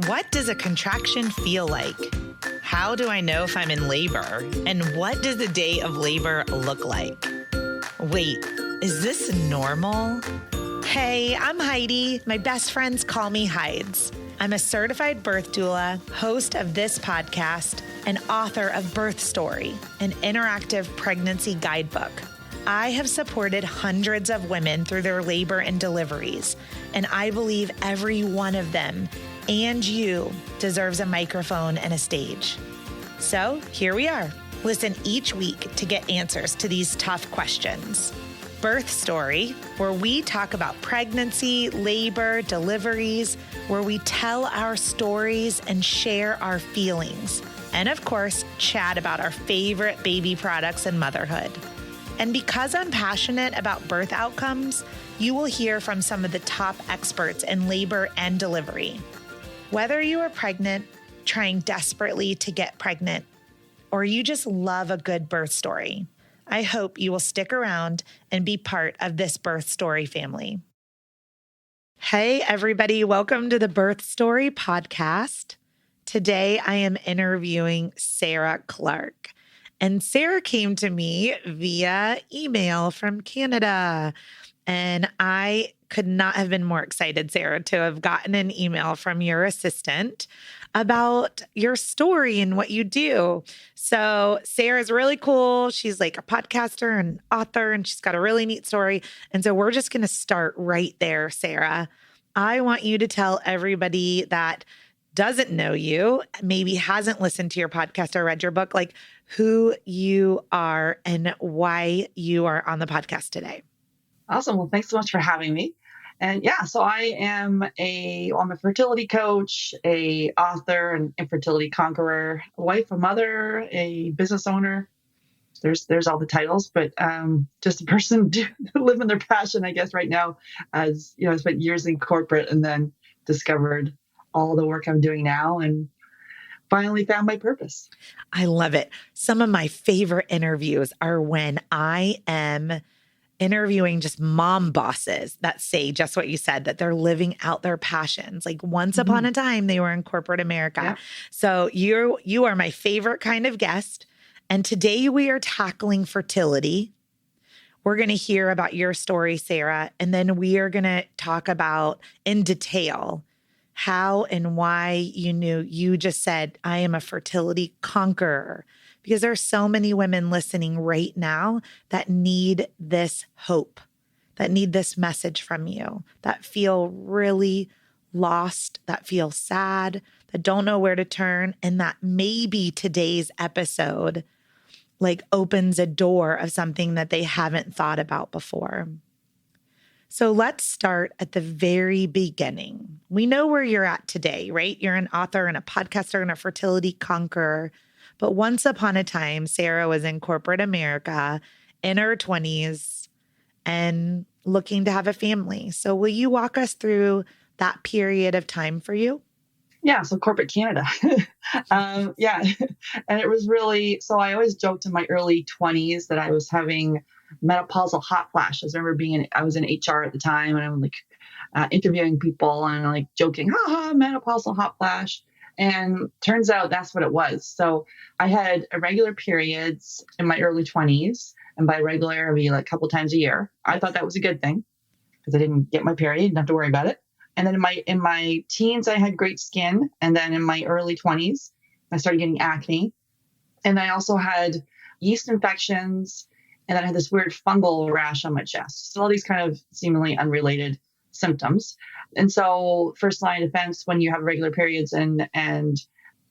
What does a contraction feel like? How do I know if I'm in labor? And what does a day of labor look like? Wait, is this normal? Hey, I'm Heidi. My best friends call me Hides. I'm a certified birth doula, host of this podcast, and author of Birth Story, an interactive pregnancy guidebook. I have supported hundreds of women through their labor and deliveries, and I believe every one of them and you deserves a microphone and a stage. So here we are. Listen each week to get answers to these tough questions. Birth Story, where we talk about pregnancy, labor, deliveries, where we tell our stories and share our feelings. And of course, chat about our favorite baby products and motherhood. And because I'm passionate about birth outcomes, you will hear from some of the top experts in labor and delivery. Whether you are pregnant, trying desperately to get pregnant, or you just love a good birth story, I hope you will stick around and be part of this Birth Story family. Hey, everybody. Welcome to the Birth Story podcast. Today, I am interviewing Sarah Clark. And Sarah came to me via email from Canada. And I could not have been more excited, Sarah, to have gotten an email from your assistant about your story and what you do. So Sarah's really cool. She's like a podcaster and author, and she's got a really neat story. And so we're just going to start right there, Sarah. I want you to tell everybody that doesn't know you, maybe hasn't listened to your podcast or read your book, like who you are and why you are on the podcast today. Awesome. Well, thanks so much for having me. And yeah, so I'm a fertility coach, a author, an infertility conqueror, a wife, a mother, a business owner. There's all the titles, but just a person living their passion, I guess, right now. As you know, I spent years in corporate and then discovered all the work I'm doing now and finally found my purpose. I love it. Some of my favorite interviews are when I am interviewing just mom bosses that say just what you said, that they're living out their passions. Like once upon a time, they were in corporate America. Yeah. So you are my favorite kind of guest. And today we are tackling fertility. We're going to hear about your story, Sarah, and then we are going to talk about in detail how and why you just said, I am a fertility conqueror. Because there are so many women listening right now that need this hope, that need this message from you, that feel really lost, that feel sad, that don't know where to turn, and that maybe today's episode like opens a door of something that they haven't thought about before. So let's start at the very beginning. We know where you're at today, right? You're an author and a podcaster and a fertility conqueror. But once upon a time, Sarah was in corporate America in her 20s and looking to have a family. So will you walk us through that period of time for you? Yeah, so corporate Canada. Yeah, and it was really, so I always joked in my early 20s that I was having menopausal hot flashes. I remember I was in HR at the time and I'm like interviewing people and like joking, haha, menopausal hot flash. And turns out that's what it was. So I had irregular periods in my early 20s. And by regular, I mean like a couple times a year. I thought that was a good thing because I didn't get my period, didn't have to worry about it. And then in my teens, I had great skin. And then in my early 20s, I started getting acne. And I also had yeast infections. And then I had this weird fungal rash on my chest. So all these kind of seemingly unrelated symptoms. And so first line of defense when you have regular periods and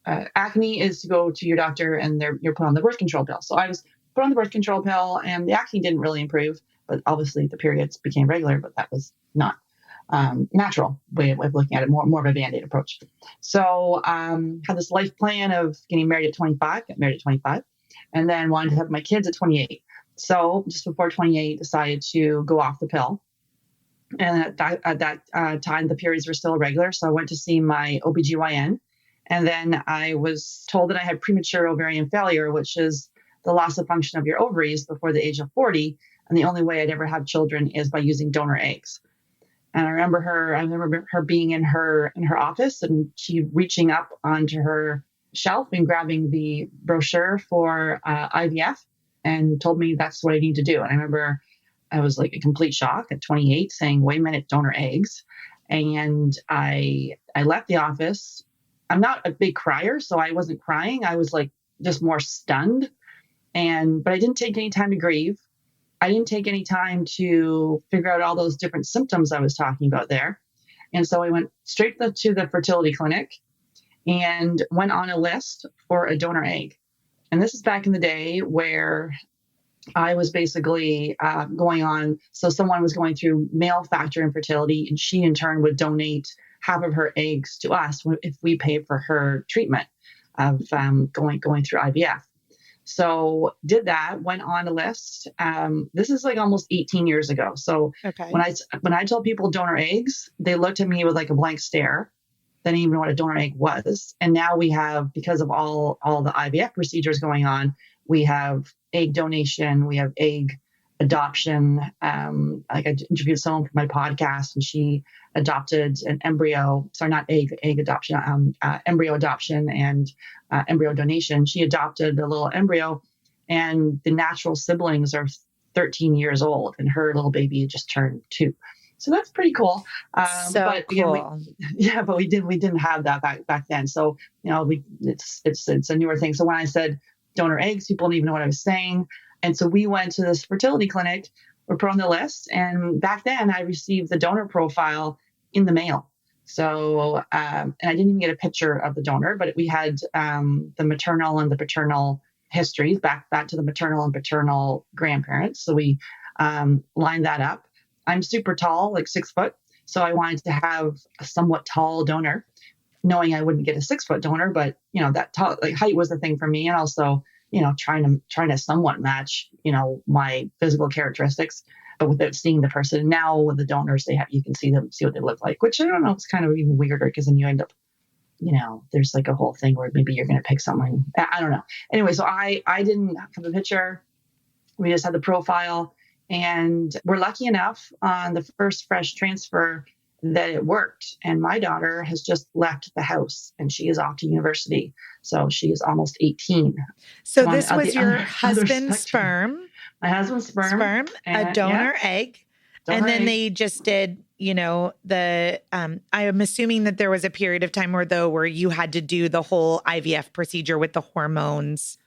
acne is to go to your doctor and you're put on the birth control pill. So I was put on the birth control pill and the acne didn't really improve, but obviously the periods became regular, but that was not natural way of looking at it, more of a Band-Aid approach. So had this life plan of getting married at 25, got married at 25, and then wanted to have my kids at 28. So just before 28, decided to go off the pill. And at that time, the periods were still irregular. So I went to see my OBGYN. And then I was told that I had premature ovarian failure, which is the loss of function of your ovaries before the age of 40. And the only way I'd ever have children is by using donor eggs. And I remember her being in her office, and she reaching up onto her shelf and grabbing the brochure for IVF and told me that's what I need to do. And I remember I was like a complete shock at 28 saying, wait a minute, donor eggs. And I left the office. I'm not a big crier, so I wasn't crying. I was like just more stunned. But I didn't take any time to grieve. I didn't take any time to figure out all those different symptoms I was talking about there. And so I went straight to the fertility clinic and went on a list for a donor egg. And this is back in the day where I was basically going on. So someone was going through male factor infertility, and she in turn would donate half of her eggs to us if we pay for her treatment of going through IVF. So did that, went on a list. This is like almost 18 years ago. So Okay. when I told people donor eggs, they looked at me with like a blank stare. They didn't even know what a donor egg was. And now we have, because of all the IVF procedures going on, we have egg donation, we have egg adoption. Like I interviewed someone for my podcast, and she adopted an embryo. Sorry, not egg adoption, embryo adoption and embryo donation. She adopted a little embryo, and the natural siblings are 13 years old, and her little baby just turned 2. So that's pretty cool. But again, cool. but we didn't have that back then. So it's a newer thing. So when I said donor eggs, people didn't even know what I was saying. And so we went to this fertility clinic, were put on the list. And back then I received the donor profile in the mail. So, and I didn't even get a picture of the donor, but we had the maternal and the paternal histories back to the maternal and paternal grandparents. So we lined that up. I'm super tall, like 6 foot. So I wanted to have a somewhat tall donor, knowing I wouldn't get a 6 foot donor, but that tall, like height was the thing for me. And also, trying to somewhat match, my physical characteristics, but without seeing the person. Now with the donors, you can see what they look like, which I don't know, it's kind of even weirder because then you end up, there's like a whole thing where maybe you're going to pick someone. I don't know. Anyway, so I didn't have a picture. We just had the profile, and we're lucky enough on the first fresh transfer that it worked. And my daughter has just left the house, and she is off to university. So she is almost 18. So this was your husband's sperm. My husband's sperm. A donor egg. And then they just did, I am assuming that there was a period of time where you had to do the whole IVF procedure with the hormones.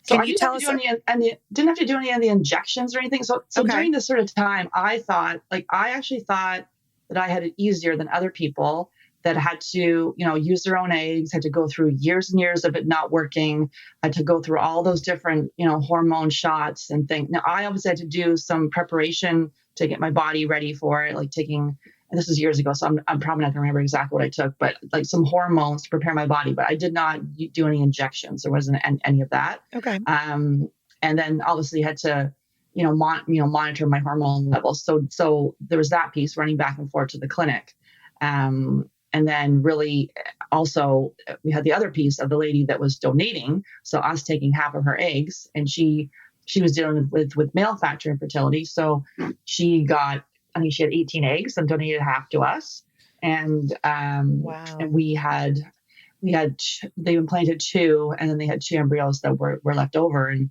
Can you tell us? Didn't have to do any of the injections or anything. So during this sort of time, I actually thought that I had it easier than other people that had to, use their own eggs, had to go through years and years of it not working, had to go through all those different, hormone shots and things. Now, I obviously had to do some preparation to get my body ready for it, like taking, and this is years ago, so I'm probably not going to remember exactly what I took, but like some hormones to prepare my body. But I did not do any injections. There wasn't any of that. Okay. And then obviously had to, monitor my hormone levels. So there was that piece running back and forth to the clinic. And then really also we had the other piece of the lady that was donating. So us taking half of her eggs, and she was dealing with male factor infertility. So she got, I think she had 18 eggs and donated half to us. And, wow. And they implanted 2, and then they had 2 embryos that were left over. And,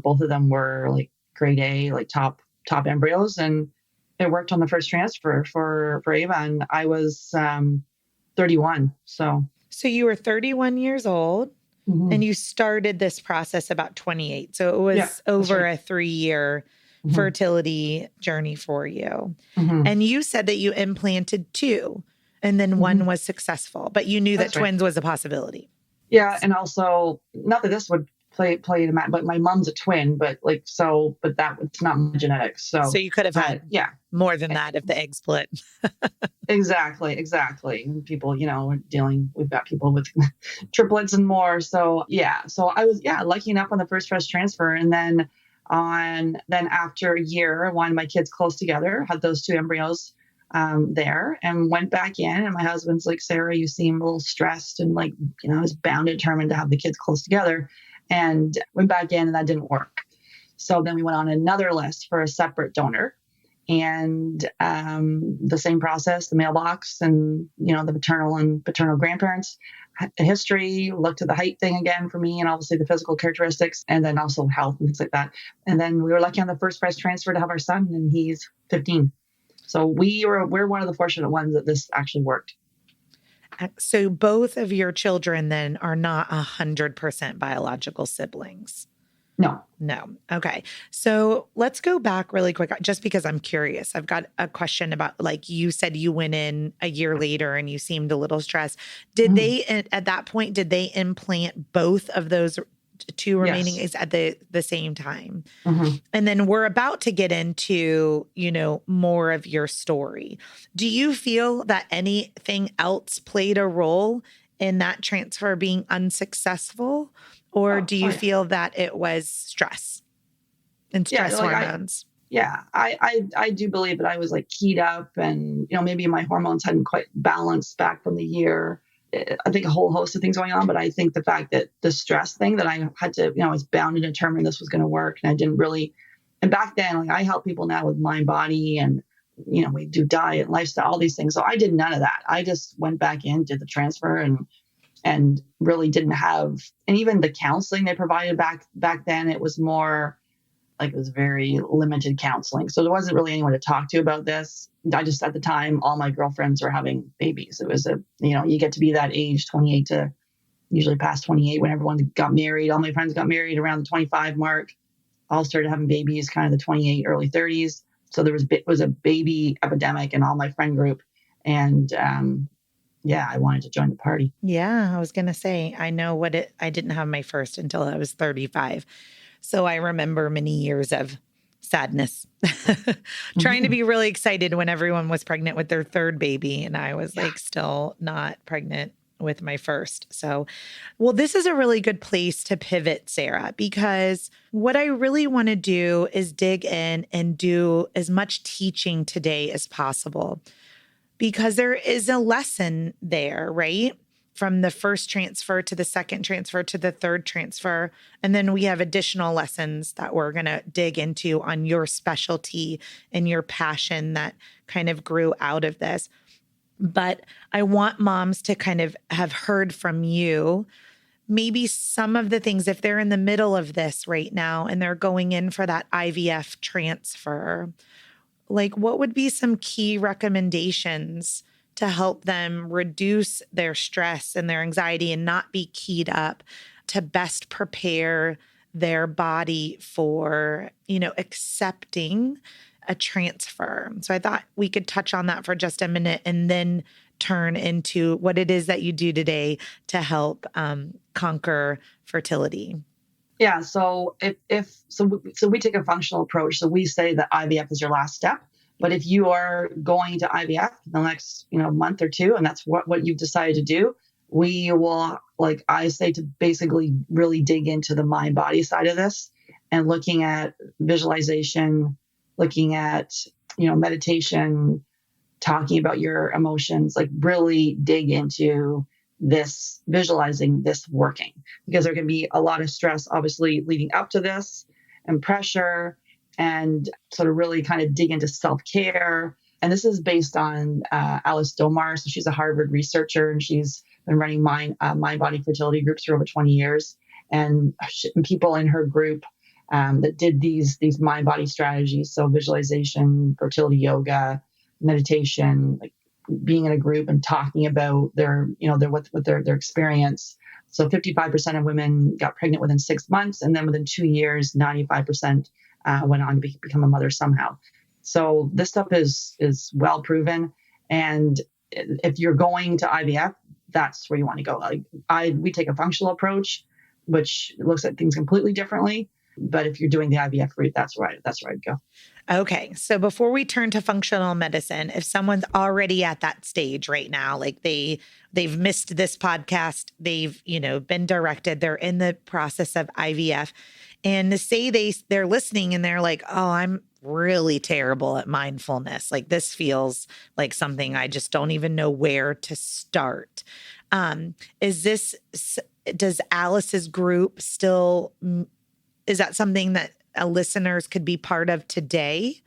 both of them were like grade A, like top embryos. And it worked on the first transfer for Ava, and I was 31. So you were 31 years old, mm-hmm. and you started this process about 28. So it was over a 3-year mm-hmm. fertility journey for you. Mm-hmm. And you said that you implanted 2, and then mm-hmm. one was successful, but you knew that twins was a possibility. Yeah, and also not that this would play in that, but my mom's a twin, but it's not my genetics. So you could have had more than that if the egg split. Exactly. And people, we've got people with triplets and more. So I was lucky enough on the first fresh transfer, and then after a year, I wanted my kids close together, had those 2 embryos there, and went back in, and my husband's like, Sarah, you seem a little stressed, and I was bound and determined to have the kids close together. And went back in, and that didn't work. So then we went on another list for a separate donor. and the same process, the mailbox and, the maternal and paternal grandparents history, looked at the height thing again for me and obviously the physical characteristics and then also health and things like that. And then we were lucky on the first prize transfer to have our son and he's 15. So we're one of the fortunate ones that this actually worked. So both of your children then are not 100% biological siblings. No. Okay. So let's go back really quick, just because I'm curious. I've got a question about, like you said, you went in a year later and you seemed a little stressed. Did they, at that point, did they implant both of those two remaining eggs at the same time? And then we're about to get into, more of your story. Do you feel that anything else played a role in that transfer being unsuccessful? Or do you feel that it was stress and stress hormones? I do believe that I was like keyed up and, maybe my hormones hadn't quite balanced back from the year. I think a whole host of things going on, but I think the fact that the stress thing that I had to, I was bound and determined this was going to work. And I didn't really, and back then, I help people now with mind, body, and, we do diet, lifestyle, all these things. So I did none of that. I just went back in, did the transfer and really didn't have, and even the counseling they provided back then, it was more like it was very limited counseling. So there wasn't really anyone to talk to about this. I just, at the time, all my girlfriends were having babies. It was you get to be that age, 28 to usually past 28 when everyone got married. All my friends got married around the 25 mark, all started having babies kind of the 28, early 30s. So there was a baby epidemic in all my friend group. And, I wanted to join the party. Yeah, I was going to say, I didn't have my first until I was 35. So I remember many years of sadness, trying to be really excited when everyone was pregnant with their third baby. And I was still not pregnant with my first. So, well, this is a really good place to pivot, Sarah, because what I really want to do is dig in and do as much teaching today as possible. Because there is a lesson there, right? From the first transfer to the second transfer to the third transfer. And then we have additional lessons that we're going to dig into on your specialty and your passion that kind of grew out of this. But I want moms to kind of have heard from you maybe some of the things, if they're in the middle of this right now and they're going in for that IVF transfer, like what would be some key recommendations to help them reduce their stress and their anxiety and not be keyed up to best prepare their body for, accepting a transfer? So I thought we could touch on that for just a minute and then turn into what it is that you do today to help conquer fertility. Yeah. So so we take a functional approach. So we say that IVF is your last step. But if you are going to IVF in the next, month or two, and that's what you've decided to do, we will, like I say, to basically really dig into the mind body side of this and looking at visualization, looking at, meditation, talking about your emotions, like really dig into this, visualizing this working, because there can be a lot of stress, obviously, leading up to this and pressure, and sort of really kind of dig into self-care. And this is based on Alice Domar. So she's a Harvard researcher, and she's been running mind-body fertility groups for over 20 years. And people in her group that did these mind-body strategies, so visualization, fertility yoga, meditation, like being in a group and talking about their experience. So 55% of women got pregnant within 6 months, and then within 2 years, 95% went on to become a mother somehow. So this stuff is well proven. And if you're going to IVF, that's where you want to go. We take a functional approach, which looks at things completely differently. But if you're doing the IVF route, that's where I'd go. Okay. So before we turn to functional medicine, if someone's already at that stage right now, like they've missed this podcast, they've, been directed, they're in the process of IVF, and to say they're listening and they're like, oh, I'm really terrible at mindfulness. Like this feels like something I just don't even know where to start. Does Alice's group is that something that listeners could be part of today?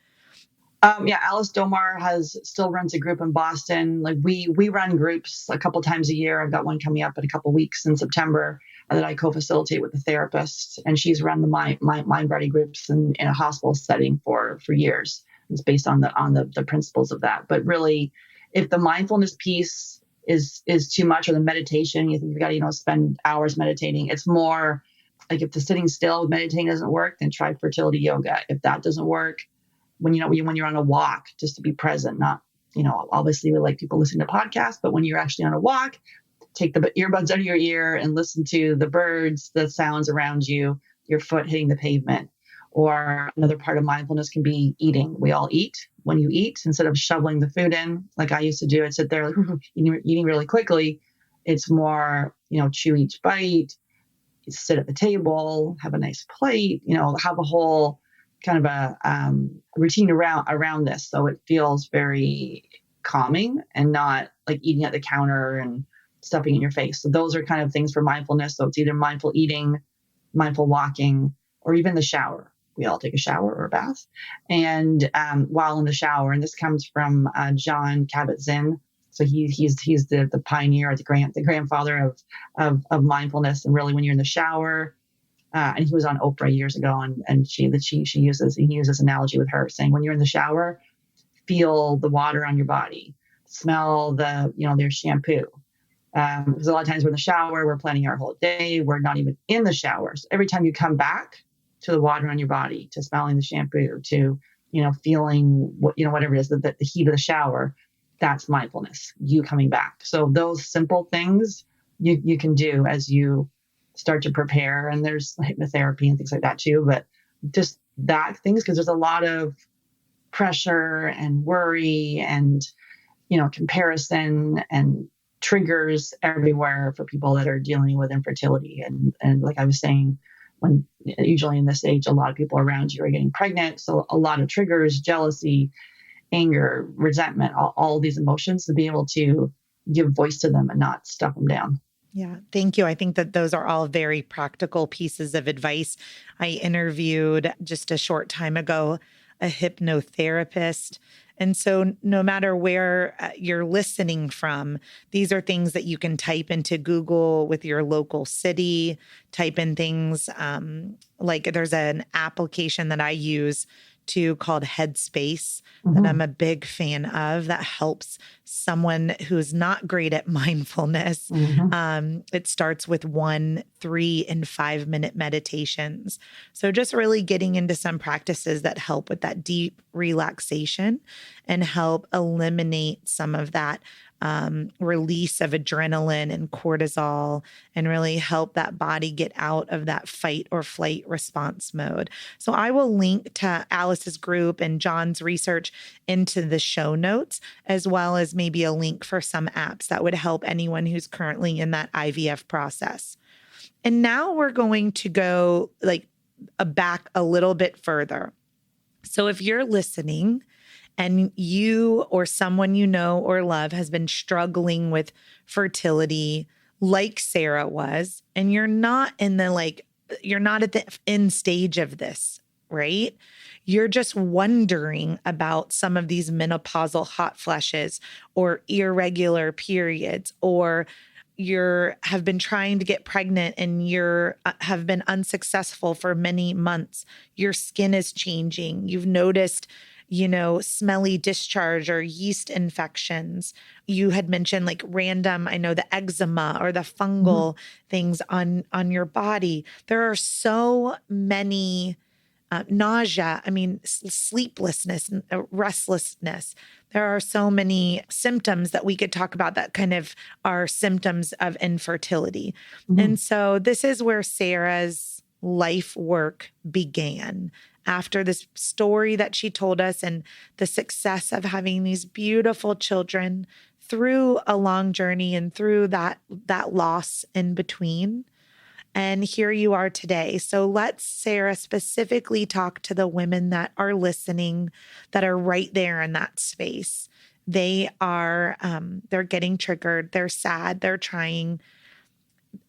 Yeah, Alice Domar still runs a group in Boston. Like we run groups a couple times a year. I've got one coming up in a couple weeks in September that I co-facilitate with a therapist, and she's run the mind body groups in a hospital setting for years. It's based on the principles of that. But really, if the mindfulness piece is too much, or the meditation, you think you've got to spend hours meditating. It's more like, if the sitting still meditating doesn't work, then try fertility yoga. If that doesn't work, when you're on a walk, just to be present, not, obviously we like people listening to podcasts, but when you're actually on a walk, take the earbuds out of your ear and listen to the birds, the sounds around you, your foot hitting the pavement. Or another part of mindfulness can be eating. We all eat. When you eat, instead of shoveling the food in, like I used to do, I'd sit there like, eating really quickly. It's more, chew each bite, sit at the table, have a nice plate, have a whole kind of a routine around this. So it feels very calming and not like eating at the counter and stuffing in your face. So those are kind of things for mindfulness. So it's either mindful eating, mindful walking, or even the shower. We all take a shower or a bath. And while in the shower, and this comes from John Kabat-Zinn. So he's the pioneer, the grandfather of mindfulness. And really, when you're in the shower, and he was on Oprah years ago, and he uses this analogy with her, saying, when you're in the shower, feel the water on your body, smell their shampoo. Because a lot of times we're in the shower, we're planning our whole day, we're not even in the shower. So every time you come back to the water on your body, to smelling the shampoo, to feeling whatever it is, the heat of the shower, that's mindfulness, you coming back. So those simple things you can do as you start to prepare. And there's hypnotherapy and things like that too, but just that things, because there's a lot of pressure and worry and comparison and triggers everywhere for people that are dealing with infertility. And like I was saying, when usually in this age, a lot of people around you are getting pregnant. So a lot of triggers, jealousy, anger, resentment, all these emotions, to be able to give voice to them and not stuff them down. Yeah, thank you. I think that those are all very practical pieces of advice. I interviewed just a short time ago a hypnotherapist. And so no matter where you're listening from, these are things that you can type into Google with your local city, type in things like there's an application that I use called Headspace that I'm a big fan of, that helps someone who's not great at mindfulness. It starts with 1, 3, and 5 minute meditations. So just really getting into some practices that help with that deep relaxation and help eliminate some of that release of adrenaline and cortisol, and really help that body get out of that fight or flight response mode. So I will link to Alice's group and John's research into the show notes, as well as maybe a link for some apps that would help anyone who's currently in that IVF process. And now we're going to go back a little bit further. So if you're listening and you or someone you know or love has been struggling with fertility like Sarah was, and you're not at the end stage of this, right? You're just wondering about some of these menopausal hot flushes or irregular periods, or have been trying to get pregnant and have been unsuccessful for many months. Your skin is changing. You've noticed smelly discharge or yeast infections. You had mentioned random, I know, the eczema or the fungal things on your body. There are so many nausea, sleeplessness, restlessness. There are so many symptoms that we could talk about that kind of are symptoms of infertility. And so this is where Sarah's life work began. After this story that she told us and the success of having these beautiful children through a long journey and through that loss in between. And here you are today. So let's, Sarah, specifically talk to the women that are listening, that are right there in that space. They are, they're getting triggered. They're sad. They're trying.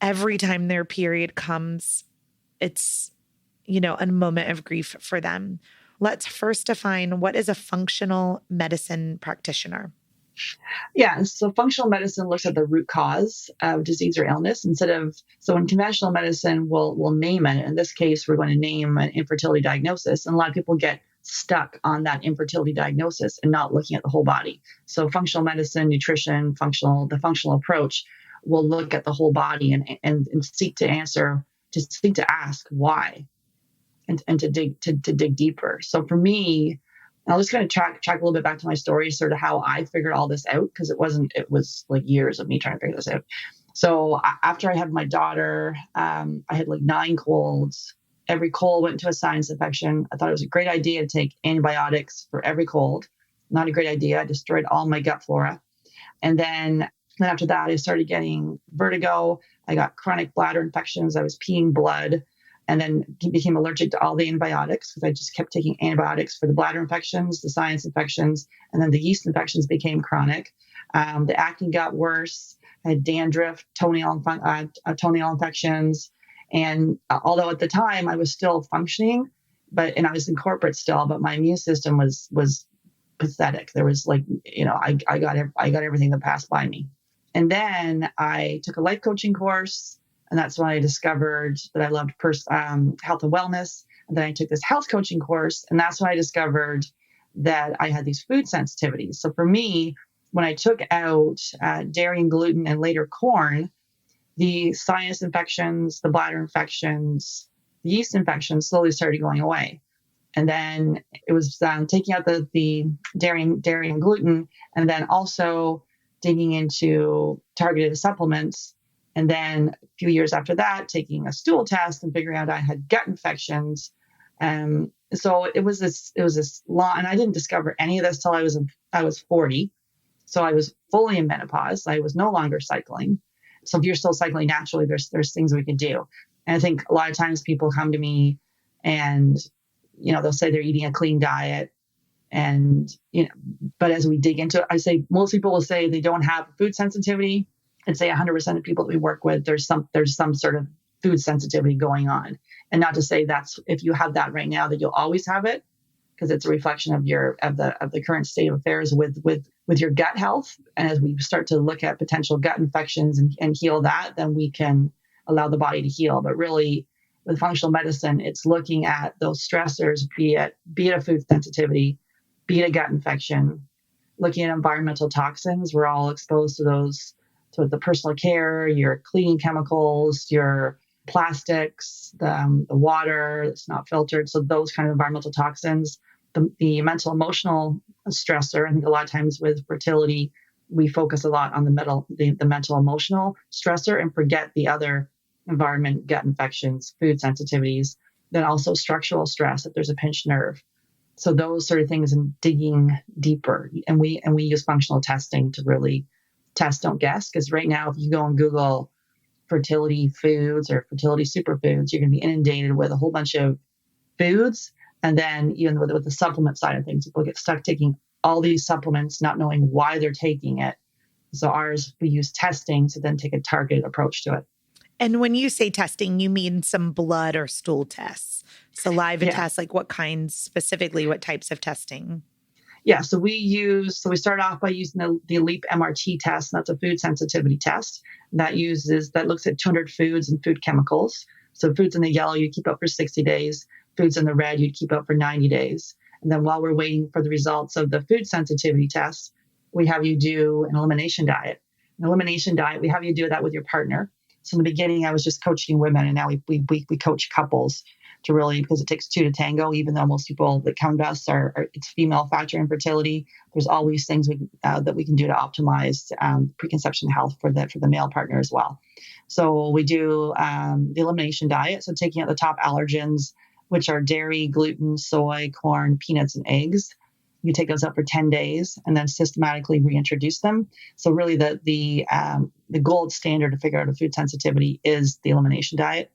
Every time their period comes, it's a moment of grief for them. let's first define what is a functional medicine practitioner. Yeah, so functional medicine looks at the root cause of disease or illness so in conventional medicine, we'll name it. In this case, we're going to name an infertility diagnosis. And a lot of people get stuck on that infertility diagnosis and not looking at the whole body. So functional medicine, nutrition, the functional approach will look at the whole body and seek to ask why and to dig deeper. So for me, I'll just kind of track a little bit back to my story, sort of how I figured all this out, because it was like years of me trying to figure this out. So after I had my daughter, I had like 9 colds. Every cold went into a sinus infection. I thought it was a great idea to take antibiotics for every cold. Not a great idea. I destroyed all my gut flora. And then after that, I started getting vertigo. I got chronic bladder infections. I was peeing blood. And then became allergic to all the antibiotics because I just kept taking antibiotics for the bladder infections, the sinus infections, and then the yeast infections became chronic. The acne got worse. I had dandruff, toenail infections. And although at the time I was still functioning, and I was in corporate still, but my immune system was pathetic. There was I got everything that passed by me. And then I took a life coaching course. And that's when I discovered that I loved health and wellness. And then I took this health coaching course. And that's when I discovered that I had these food sensitivities. So for me, when I took out dairy and gluten and later corn, the sinus infections, the bladder infections, the yeast infections slowly started going away. And then it was taking out the dairy and gluten, and then also digging into targeted supplements. And then a few years after that, taking a stool test and figuring out I had gut infections. So it was this long, and I didn't discover any of this till I was 40. So I was fully in menopause. I was no longer cycling. So if you're still cycling naturally, there's things we can do. And I think a lot of times people come to me and, they'll say they're eating a clean diet. And, but as we dig into it, I say most people will say they don't have food sensitivity. I'd say 100% of people that we work with, there's some sort of food sensitivity going on. And not to say that's, if you have that right now, that you'll always have it, because it's a reflection of the current state of affairs with your gut health. And as we start to look at potential gut infections and heal that, then we can allow the body to heal. But really, with functional medicine, it's looking at those stressors, be it a food sensitivity, be it a gut infection, looking at environmental toxins. We're all exposed to those. So the personal care, your cleaning chemicals, your plastics, the water that's not filtered. So those kind of environmental toxins, the mental emotional stressor. I think a lot of times with fertility, we focus a lot on the mental emotional stressor and forget the other environment, gut infections, food sensitivities, then also structural stress if there's a pinched nerve. So those sort of things, and digging deeper. And we use functional testing to really test, don't guess. Because right now, if you go and Google fertility foods or fertility superfoods, you're going to be inundated with a whole bunch of foods. And then even with the supplement side of things, people get stuck taking all these supplements, not knowing why they're taking it. So we use testing to then take a targeted approach to it. And when you say testing, you mean some blood or stool tests, saliva tests, like what kinds specifically, what types of testing? Yeah, so we start off by using the LEAP MRT test. And that's a food sensitivity test that looks at 200 foods and food chemicals. So foods in the yellow, you keep up for 60 days. Foods in the red, you'd keep up for 90 days. And then while we're waiting for the results of the food sensitivity test, we have you do an elimination diet. An elimination diet, we have you do that with your partner. So in the beginning, I was just coaching women, and now we coach couples to really, because it takes 2 to tango, even though most people that come to us it's female factor infertility. There's always things that we can do to optimize preconception health for the male partner as well. So we do the elimination diet. So taking out the top allergens, which are dairy, gluten, soy, corn, peanuts, and eggs. You take those out for 10 days and then systematically reintroduce them. So really the gold standard to figure out a food sensitivity is the elimination diet.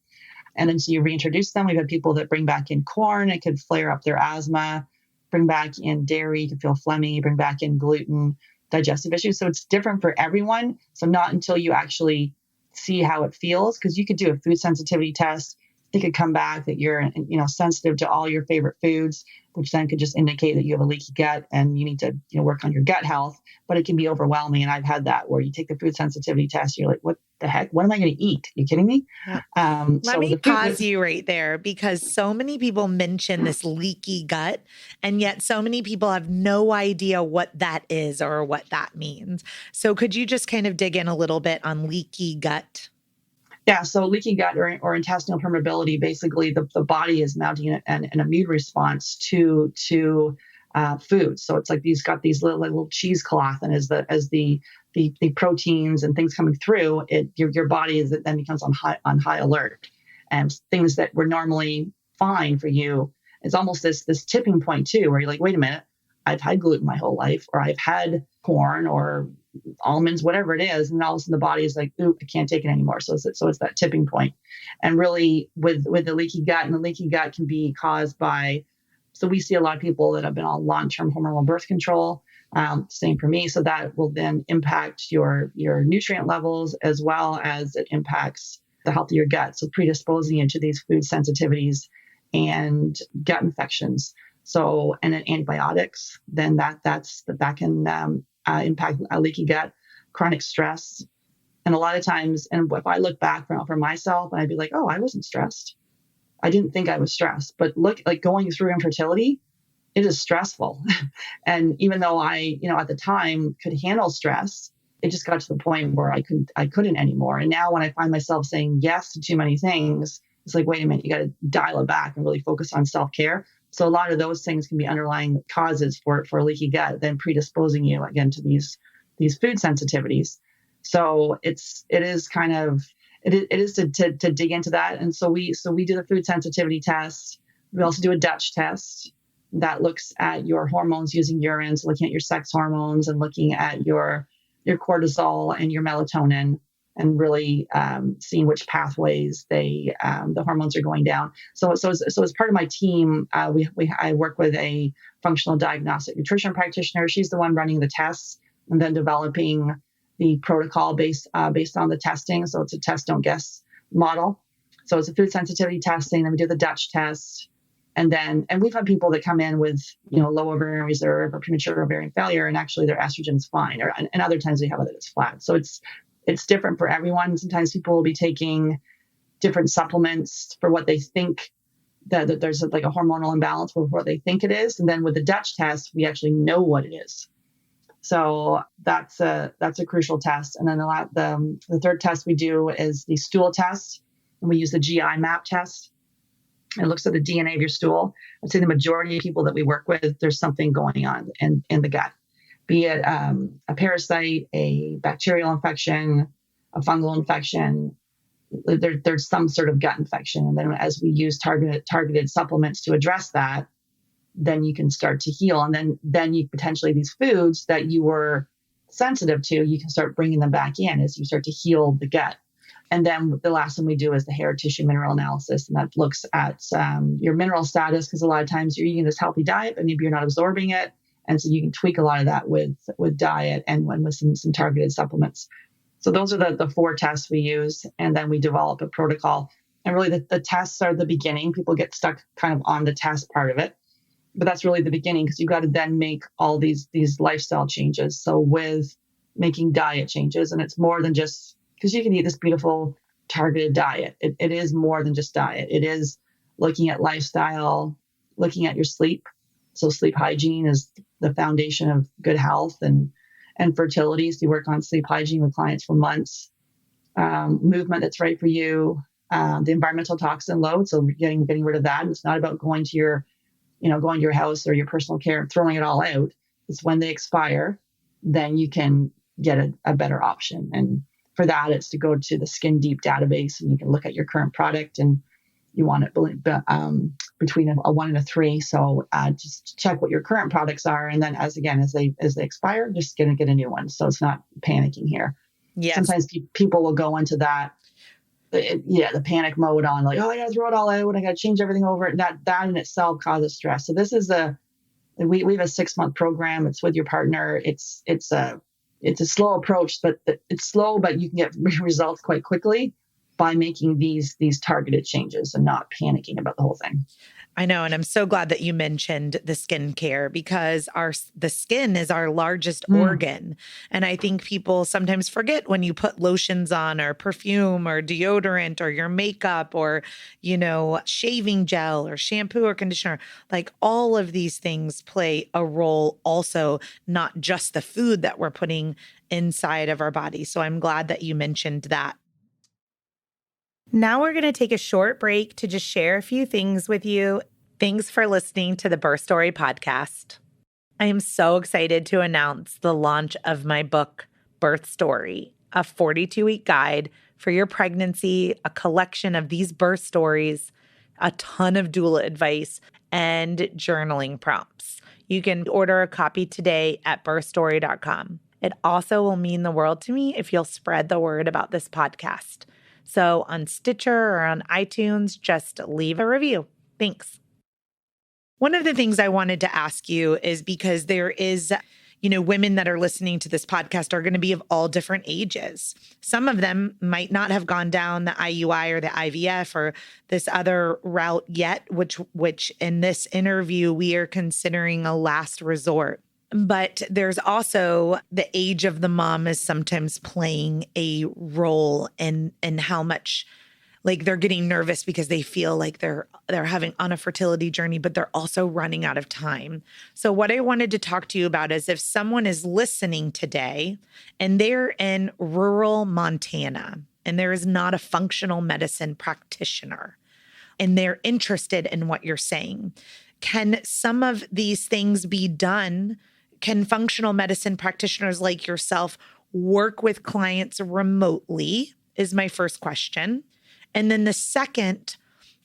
And then so you reintroduce them. We've had people that bring back in corn. It could flare up their asthma. Bring back in dairy. You can feel phlegmy. Bring back in gluten, digestive issues. So it's different for everyone. So not until you actually see how it feels, because you could do a food sensitivity test it could come back that you're, sensitive to all your favorite foods, which then could just indicate that you have a leaky gut and you need to, work on your gut health. But it can be overwhelming. And I've had that where you take the food sensitivity test, you're like, what the heck? What am I going to eat? Are you kidding me? Yeah. Let me pause you right there, because so many people mention this leaky gut, and yet so many people have no idea what that is or what that means. So could you just kind of dig in a little bit on leaky gut? Yeah, so leaky gut or intestinal permeability, basically the body is mounting an immune response to food. So it's like got these little cheesecloth, and as the proteins and things coming through, your body then becomes on high alert, and things that were normally fine for you, it's almost this tipping point too, where you're like, wait a minute, I've had gluten my whole life, or I've had corn or almonds, whatever it is, and all of a sudden the body is like, ooh, I can't take it anymore. So it's that tipping point. And really with the leaky gut, and the leaky gut can be caused by, so we see a lot of people that have been on long-term hormonal birth control. Same for me. So that will then impact your nutrient levels, as well as it impacts the health of your gut. So predisposing you to these food sensitivities and gut infections. So, and then antibiotics, then that can impact a leaky gut, chronic stress. And a lot of times, and if I look back for myself, and I'd be like, oh, I wasn't stressed. I didn't think I was stressed. But look, like going through infertility, it is stressful. And even though I, at the time could handle stress, it just got to the point where I couldn't anymore. And now when I find myself saying yes to too many things, it's like, wait a minute, you got to dial it back and really focus on self-care. So a lot of those things can be underlying causes for leaky gut, then predisposing you again to these food sensitivities. So it is to dig into that. And so we do the food sensitivity test. We also do a Dutch test that looks at your hormones using urine, so looking at your sex hormones and looking at your cortisol and your melatonin, and really seeing which pathways the hormones are going down. So as part of my team, I work with a functional diagnostic nutrition practitioner. She's the one running the tests and then developing the protocol based on the testing. So it's a test, don't guess model. So it's a food sensitivity testing. Then we do the Dutch test. And we've had people that come in with, low ovarian reserve or premature ovarian failure, and actually their estrogen is fine. And other times we have it as flat. So it's different for everyone. Sometimes people will be taking different supplements for what they think that there's like a hormonal imbalance for what they think it is. And then with the Dutch test, we actually know what it is. So that's a crucial test. And then the third test we do is the stool test, and we use the GI map test. It looks at the DNA of your stool. I'd say the majority of people that we work with, there's something going on in the gut, be it a parasite, a bacterial infection, a fungal infection. There's some sort of gut infection. And then as we use targeted supplements to address that, then you can start to heal. And then you potentially, these foods that you were sensitive to, you can start bringing them back in as you start to heal the gut. And then the last one we do is the hair tissue mineral analysis. And that looks at your mineral status, because a lot of times you're eating this healthy diet, but maybe you're not absorbing it. And so you can tweak a lot of that with diet and with some targeted supplements. So those are the 4 tests we use. And then we develop a protocol. And really the tests are the beginning. People get stuck kind of on the test part of it. But that's really the beginning, because you've got to then make all these lifestyle changes. So with making diet changes, and it's more than just, because you can eat this beautiful targeted diet. It is more than just diet. It is looking at lifestyle, looking at your sleep. So sleep hygiene is the foundation of good health and fertility. So you work on sleep hygiene with clients for months. Movement that's right for you. The environmental toxin load. So getting rid of that. It's not about going to your house or your personal care and throwing it all out. It's when they expire, then you can get a better option. And for that, it's to go to the Skin Deep database, and you can look at your current product, and you want it between a 1 and a 3. So just check what your current products are, and then as they expire, just gonna get a new one. So it's not panicking here. Yes. Sometimes people will go into that, the panic mode on like, oh, I gotta throw it all out, I gotta change everything over. And that in itself causes stress. So this is we have a 6-month program. It's with your partner. It's a slow approach, but it's slow, but you can get results quite quickly. by making these targeted changes and not panicking about the whole thing. I know. And I'm so glad that you mentioned the skincare because the skin is our largest organ. And I think people sometimes forget when you put lotions on or perfume or deodorant or your makeup or, shaving gel or shampoo or conditioner, like all of these things play a role also, not just the food that we're putting inside of our body. So I'm glad that you mentioned that. Now we're going to take a short break to just share a few things with you. Thanks for listening to the Birth Story podcast. I am so excited to announce the launch of my book, Birth Story, a 42-week guide for your pregnancy, a collection of these birth stories, a ton of doula advice, and journaling prompts. You can order a copy today at birthstory.com. It also will mean the world to me if you'll spread the word about this podcast. So on Stitcher or on iTunes, just leave a review. Thanks. One of the things I wanted to ask you is because there is, women that are listening to this podcast are going to be of all different ages. Some of them might not have gone down the IUI or the IVF or this other route yet, which in this interview, we are considering a last resort. But there's also the age of the mom is sometimes playing a role in how much like they're getting nervous because they feel like they're having on a fertility journey, but they're also running out of time. So what I wanted to talk to you about is if someone is listening today and they're in rural Montana and there is not a functional medicine practitioner and they're interested in what you're saying, can some of these things be done? Can functional medicine practitioners like yourself work with clients remotely is my first question. And then the second,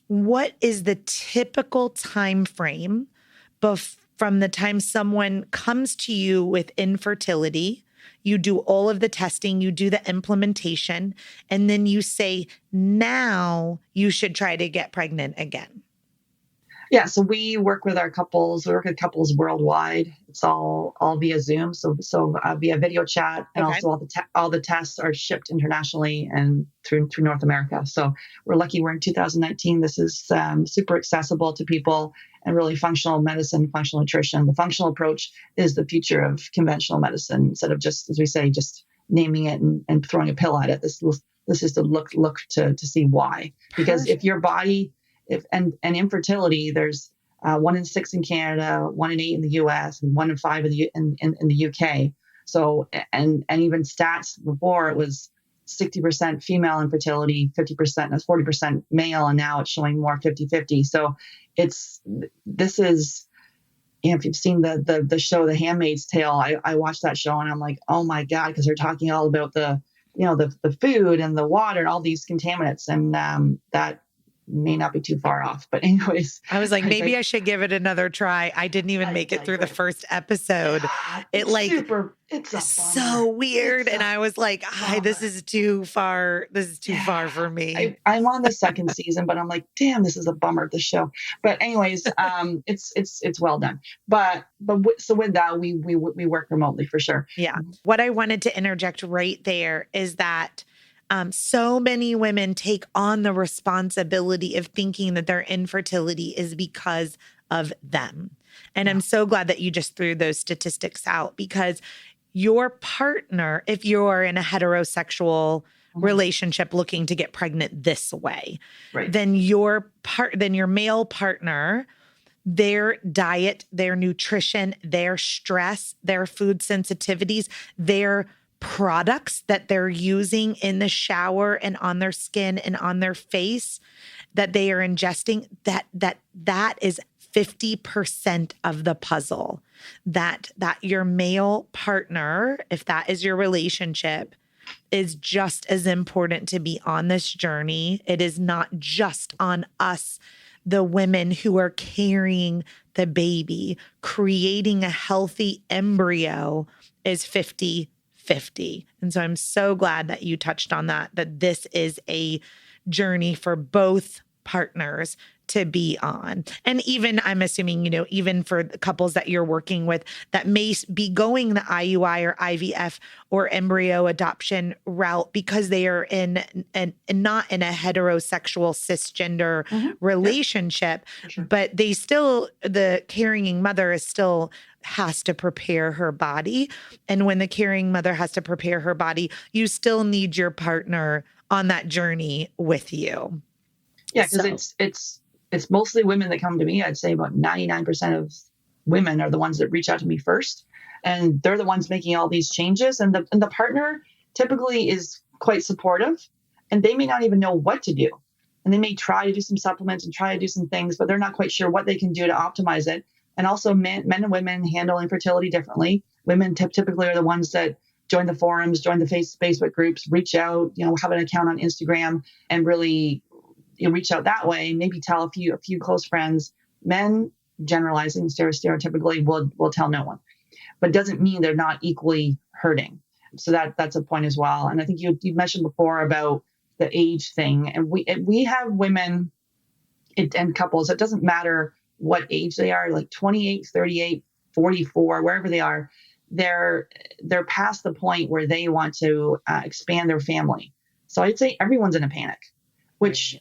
what is the typical time frame from the time someone comes to you with infertility, you do all of the testing, you do the implementation, and then you say, now you should try to get pregnant again? Yeah, so we work with our couples. We work with couples worldwide. It's all via Zoom, so via video chat, and Okay. also all the tests are shipped internationally and through North America. So we're lucky. We're in 2019. This is super accessible to people, and really functional medicine, functional nutrition. The functional approach is the future of conventional medicine. Instead of just, as we say, just naming it and throwing a pill at it. This is to look to see why. Because Perfect. if your body and infertility, there's 1 in 6 in Canada, 1 in 8 in the US, and 1 in 5 in the UK. So, and even stats before, it was 60% female infertility, 50%, that's 40% male, and now it's showing more 50-50. So this is, if you've seen the show The Handmaid's Tale, I watched that show and I'm like, oh my God, because they're talking all about the food and the water and all these contaminants, and that may not be too far off. But anyways, I was like, maybe I should give it another try. I didn't even make it through the first episode. It's so weird. And I was like, this is too far. This is too far for me. I'm on the second season, but I'm like, damn, this is a bummer, this show. But anyways, it's well done. So with that, we work remotely for sure. Yeah. What I wanted to interject right there is that so many women take on the responsibility of thinking that their infertility is because of them. And I'm so glad that you just threw those statistics out, because your partner, if you're in a heterosexual relationship looking to get pregnant this way, right, then your male partner, their diet, their nutrition, their stress, their food sensitivities, their products that they're using in the shower and on their skin and on their face that they are ingesting, that is 50% of the puzzle. That your male partner, if that is your relationship, is just as important to be on this journey. It is not just on us, the women who are carrying the baby. Creating a healthy embryo is 50-50. And so I'm so glad that you touched on that this is a journey for both partners to be on. And even I'm assuming, even for the couples that you're working with that may be going the IUI or IVF or embryo adoption route because they are not in a heterosexual cisgender relationship, Sure. but the carrying mother is still has to prepare her body. And when the carrying mother has to prepare her body, you still need your partner on that journey with you. Yeah, because it's mostly women that come to me. I'd say about 99% of women are the ones that reach out to me first, and they're the ones making all these changes. And the partner typically is quite supportive, and they may not even know what to do. And they may try to do some supplements and try to do some things, but they're not quite sure what they can do to optimize it. And also men and women handle infertility differently. Women typically are the ones that join the forums, join the Facebook groups, reach out, have an account on Instagram and really reach out that way, maybe tell a few close friends. Men, generalizing stereotypically, will tell no one, but it doesn't mean they're not equally hurting. So that's a point as well. And I think you mentioned before about the age thing, and we have women and couples. It doesn't matter what age they are, like 28, 38, 44, wherever they are. They're past the point where they want to expand their family. So I'd say everyone's in a panic. Which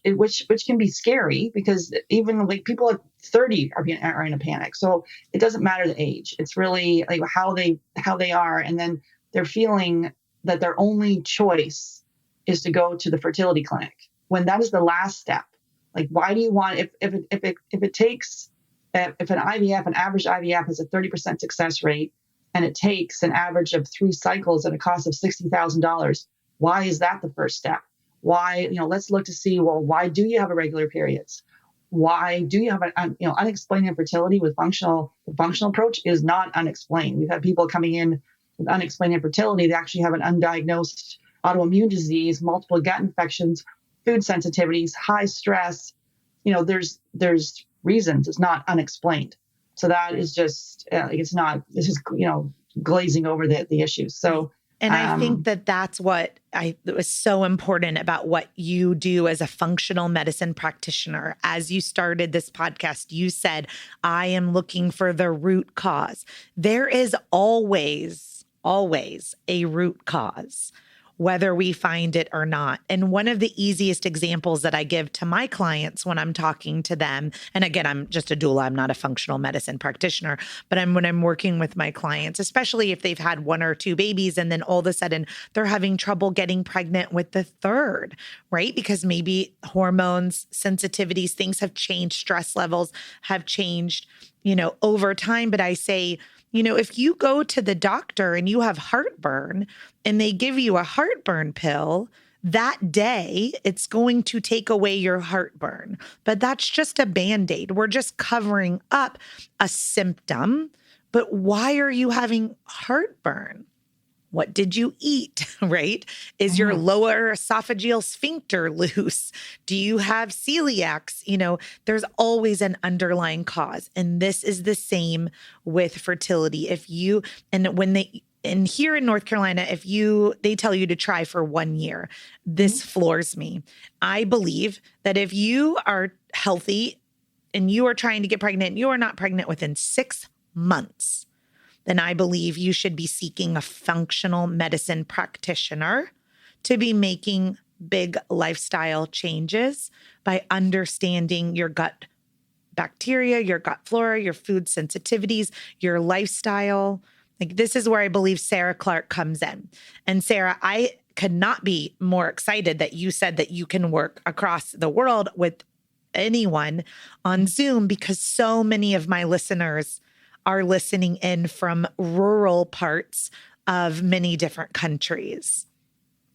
can be scary because even like people at 30 are in a panic. So it doesn't matter the age. It's really like how they are, and then they're feeling that their only choice is to go to the fertility clinic when that is the last step. Like, why do you want if it takes if an average IVF has a 30% success rate and it takes an average of 3 cycles at a cost of $60,000? Why is that the first step? Why, let's look to see, well, why do you have irregular periods? Why do you have an unexplained infertility with the functional approach is not unexplained. We've had people coming in with unexplained infertility. They actually have an undiagnosed autoimmune disease, multiple gut infections, food sensitivities, high stress. There's reasons. It's not unexplained. So that is just, this is glazing over the issues. So, and I think that's what was so important about what you do as a functional medicine practitioner. As you started this podcast, you said, I am looking for the root cause. There is always a root cause, whether we find it or not. And one of the easiest examples that I give to my clients when I'm talking to them, and again, I'm just a doula, I'm not a functional medicine practitioner, but when I'm working with my clients, especially if they've had 1 or 2 babies and then all of a sudden they're having trouble getting pregnant with the third, right? Because maybe hormones, sensitivities, things have changed, stress levels have changed, over time. But I say, if you go to the doctor and you have heartburn and they give you a heartburn pill, that day it's going to take away your heartburn. But that's just a Band-Aid. We're just covering up a symptom. But why are you having heartburn? What did you eat, right? Is your lower esophageal sphincter loose? Do you have celiacs? There's always an underlying cause. And this is the same with fertility. And here in North Carolina, they tell you to try for 1 year, this floors me. I believe that if you are healthy and you are trying to get pregnant, and you are not pregnant within 6 months, then I believe you should be seeking a functional medicine practitioner to be making big lifestyle changes by understanding your gut bacteria, your gut flora, your food sensitivities, your lifestyle. Like, this is where I believe Sarah Clark comes in. And Sarah, I could not be more excited that you said that you can work across the world with anyone on Zoom, because so many of my listeners are listening in from rural parts of many different countries.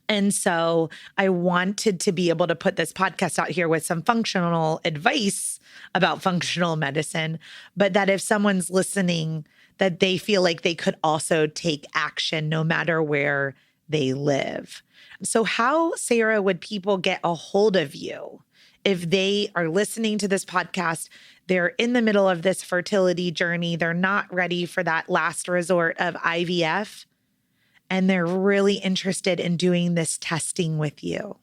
And so I wanted to be able to put this podcast out here with some functional advice about functional medicine, but that if someone's listening, that they feel like they could also take action no matter where they live. So how, Sarah, would people get a hold of you if they are listening to this podcast? They're in the middle of this fertility journey. They're not ready for that last resort of IVF, and they're really interested in doing this testing with you.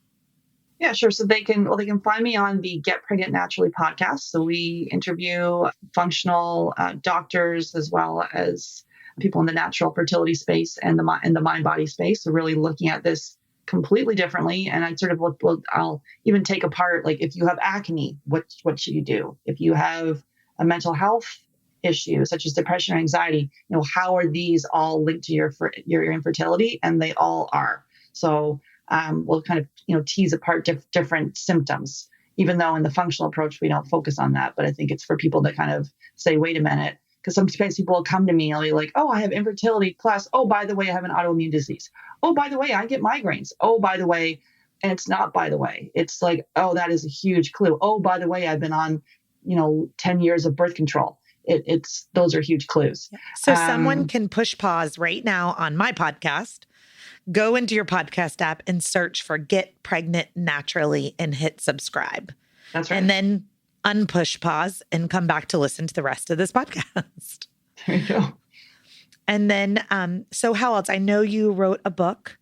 Yeah, sure. So they can find me on the Get Pregnant Naturally podcast. So we interview functional doctors as well as people in the natural fertility space and the mind body space. So really looking at this completely differently. And I sort of I'll even take apart, like, if you have acne, what should you do? If you have a mental health issue such as depression or anxiety, how are these all linked to your infertility? And they all are. So we'll kind of tease apart different symptoms, even though in the functional approach we don't focus on that. But I think it's for people to kind of say, wait a minute, because sometimes people will come to me and they'll be like, oh, I have infertility plus, oh, by the way, I have an autoimmune disease. Oh, by the way, I get migraines. Oh, by the way. And it's not by the way. It's like, oh, that is a huge clue. Oh, by the way, I've been on 10 years of birth control. Those are huge clues. So someone can push pause right now on my podcast, go into your podcast app and search for Get Pregnant Naturally and hit subscribe. That's right. And then unpush pause and come back to listen to the rest of this podcast. There you go. And then, so how else? I know you wrote a book.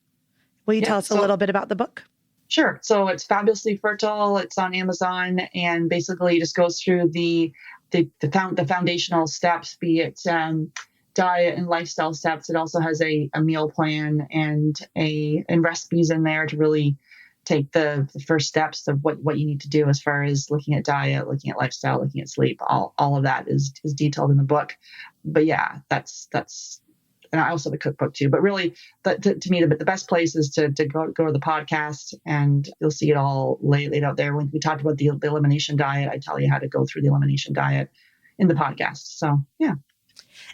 Will you tell us a little bit about the book? Sure. So it's Fabulously Fertile. It's on Amazon, and basically just goes through the foundational steps, be it diet and lifestyle steps. It also has a meal plan and recipes in there to really take the first steps of what you need to do as far as looking at diet, looking at lifestyle, looking at sleep. All of that is detailed in the book. But yeah, that's. And I also have a cookbook too, but really, to me, the best place is to go to the podcast, and you'll see it all laid out there. When we talked about the elimination diet, I tell you how to go through the elimination diet in the podcast. So, yeah.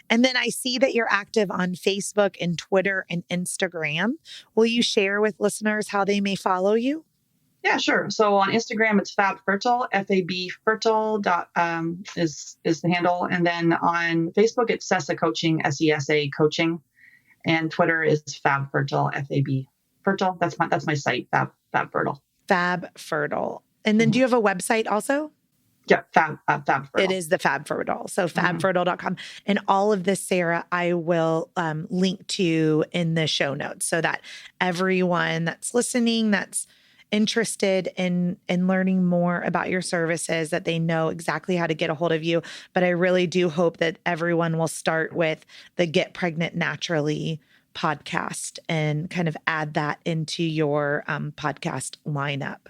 And then I see that you're active on Facebook and Twitter and Instagram. Will you share with listeners how they may follow you? Yeah, sure. So on Instagram, it's FabFertile, F-A-B Fertile is the handle. And then on Facebook, it's Sessa Coaching, S-E-S-A Coaching. And Twitter is FabFertile, F-A-B Fertile. That's my site, FabFertile. FabFertile. And then do you have a website also? Yeah, FabFertile. It is the FabFertile. So fabfertile.com. And all of this, Sarah, I will link to in the show notes so that everyone that's listening, that's interested in learning more about your services, that they know exactly how to get a hold of you. But I really do hope that everyone will start with the Get Pregnant Naturally podcast and kind of add that into your podcast lineup.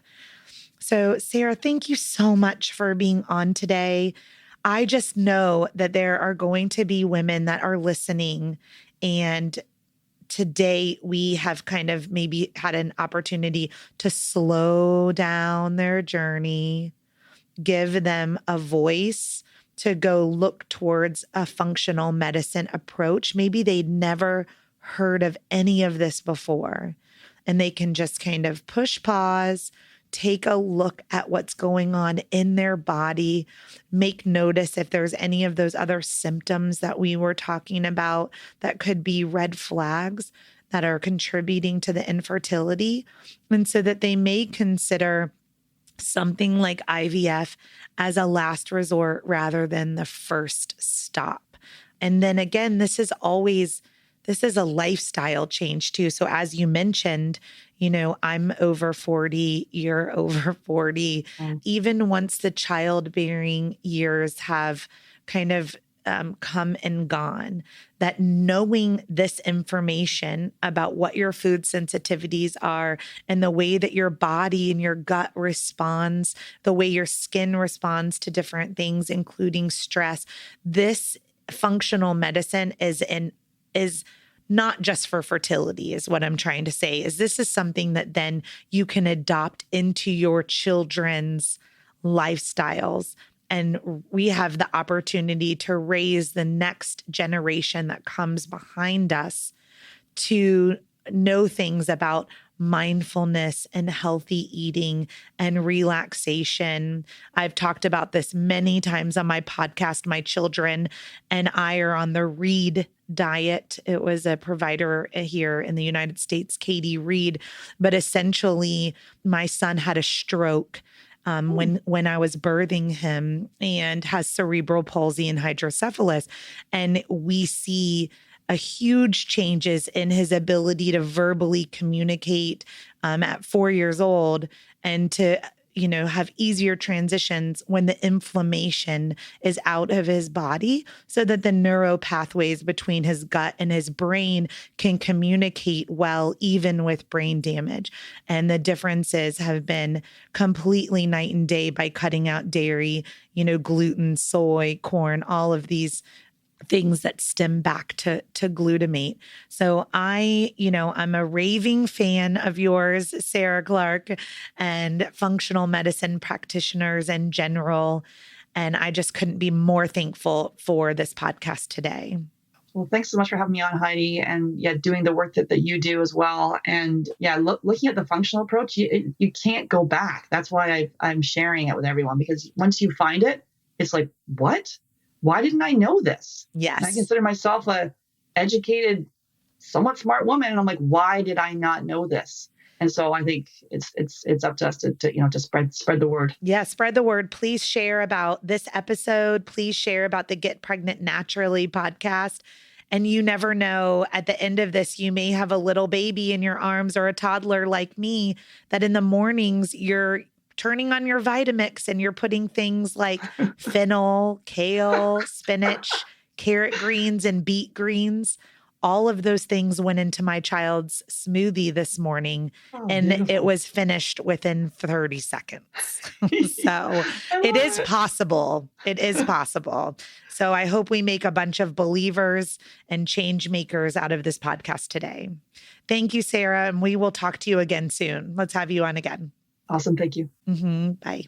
So Sarah, thank you so much for being on today. I just know that there are going to be women that are listening, and today we have kind of maybe had an opportunity to slow down their journey, give them a voice to go look towards a functional medicine approach. Maybe they'd never heard of any of this before, and they can just kind of push pause, take a look at what's going on in their body, make notice if there's any of those other symptoms that we were talking about that could be red flags that are contributing to the infertility. And so that they may consider something like IVF as a last resort rather than the first stop. And then again, this is a lifestyle change too. So as you mentioned, I'm over 40, you're over 40. Even once the childbearing years have kind of come and gone, that knowing this information about what your food sensitivities are and the way that your body and your gut responds, the way your skin responds to different things, including stress, this functional medicine is not just for fertility, is what I'm trying to say. Is this is something that then you can adopt into your children's lifestyles. And we have the opportunity to raise the next generation that comes behind us to know things about mindfulness and healthy eating and relaxation. I've talked about this many times on my podcast. My children and I are on the Reed diet. It was a provider here in the United States, Katie Reed. But essentially, my son had a stroke when I was birthing him and has cerebral palsy and hydrocephalus. And we see a huge changes in his ability to verbally communicate at 4 years old. and to have easier transitions when the inflammation is out of his body, so that the neural pathways between his gut and his brain can communicate well, even with brain damage. And the differences have been completely night and day by cutting out dairy, gluten, soy, corn, all of these things that stem back to glutamate. So I'm a raving fan of yours, Sarah Clark, and functional medicine practitioners in general. And I just couldn't be more thankful for this podcast today. Well, thanks so much for having me on, Heidi, and doing the work that you do as well. And looking at the functional approach, you can't go back. That's why I'm sharing it with everyone, because once you find it, it's like, what? Why didn't I know this? Yes. And I consider myself a educated, somewhat smart woman. And I'm like, why did I not know this? And so I think it's up to us to spread the word. Yeah, spread the word. Please share about this episode. Please share about the Get Pregnant Naturally podcast. And you never know, at the end of this, you may have a little baby in your arms or a toddler like me, that in the mornings you're turning on your Vitamix and you're putting things like fennel, kale, spinach, carrot greens, and beet greens. All of those things went into my child's smoothie this morning, and beautiful. It was finished within 30 seconds. So it is possible. It is possible. So I hope we make a bunch of believers and change makers out of this podcast today. Thank you, Sarah. And we will talk to you again soon. Let's have you on again. Awesome. Thank you. Bye.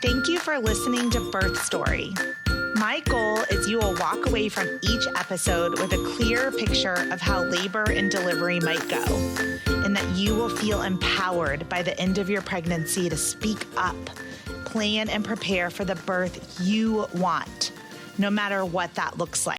Thank you for listening to Birth Story. My goal is you will walk away from each episode with a clear picture of how labor and delivery might go, and that you will feel empowered by the end of your pregnancy to speak up, plan, and prepare for the birth you want, no matter what that looks like.